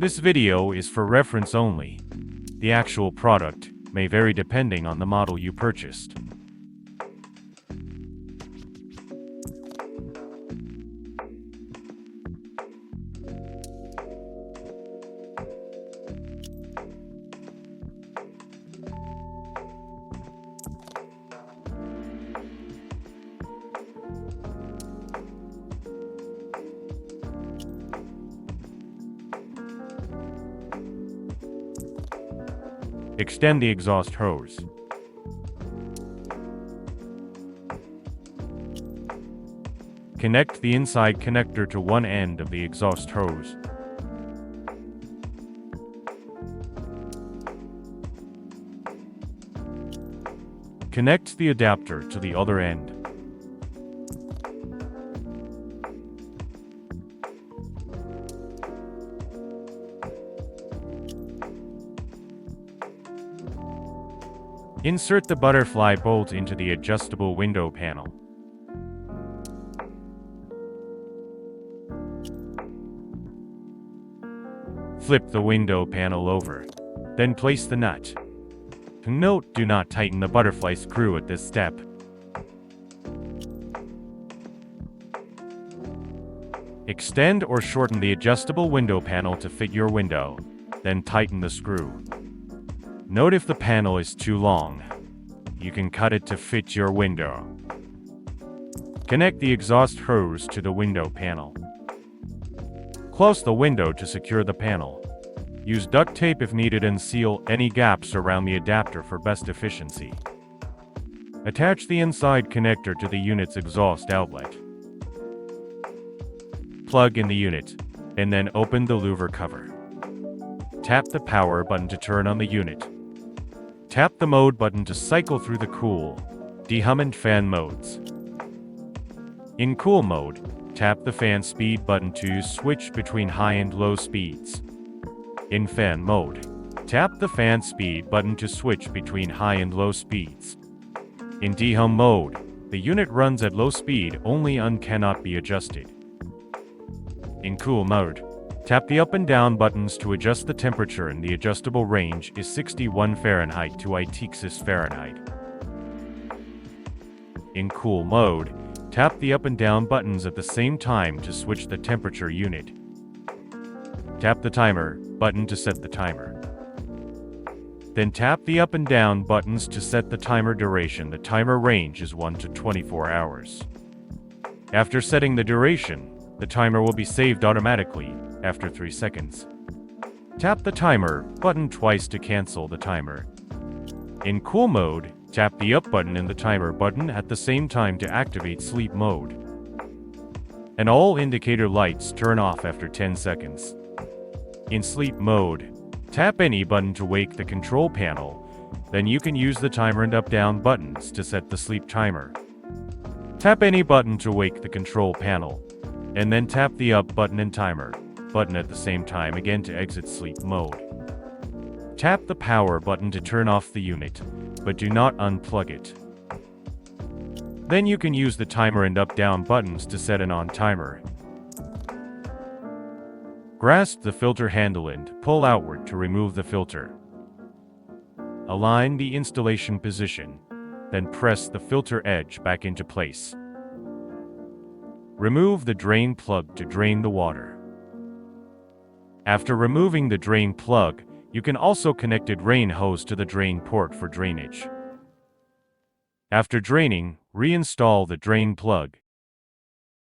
This video is for reference only. The actual product may vary depending on the model you purchased. Extend the exhaust hose. Connect the inside connector to one end of the exhaust hose. Connect the adapter to the other end. Insert the butterfly bolt into the adjustable window panel. Flip the window panel over. Then place the nut. Note: do not tighten the butterfly screw at this step. Extend or shorten the adjustable window panel to fit your window. Then tighten the screw. Note if the panel is too long. You can cut it to fit your window. Connect the exhaust hose to the window panel. Close the window to secure the panel. Use duct tape if needed and seal any gaps around the adapter for best efficiency. Attach the inside connector to the unit's exhaust outlet. Plug in the unit, and then open the louver cover. Tap the power button to turn on the unit. Tap the mode button to cycle through the cool, dehum and fan modes. In cool mode, tap the fan speed button to switch between high and low speeds. In fan mode, tap the fan speed button to switch between high and low speeds. In dehum mode, the unit runs at low speed only and cannot be adjusted. In cool mode, tap the up and down buttons to adjust the temperature, and the adjustable range is 61 Fahrenheit to 86 Fahrenheit. In cool mode, tap the up and down buttons at the same time to switch the temperature unit. Tap the timer button to set the timer. Then tap the up and down buttons to set the timer duration. The timer range is 1 to 24 hours. After setting the duration, the timer will be saved automatically after 3 seconds. Tap the timer button twice to cancel the timer. In cool mode, tap the up button and the timer button at the same time to activate sleep mode. And all indicator lights turn off after 10 seconds. In sleep mode, tap any button to wake the control panel. Then you can use the timer and up-down buttons to set the sleep timer. Tap any button to wake the control panel, and then tap the up button and timer button at the same time again to exit sleep mode. Tap the power button to turn off the unit, but do not unplug it. Then you can use the timer and up-down buttons to set an on timer. Grasp the filter handle and pull outward to remove the filter. Align the installation position, then press the filter edge back into place. Remove the drain plug to drain the water. After removing the drain plug, you can also connect a drain hose to the drain port for drainage. After draining, reinstall the drain plug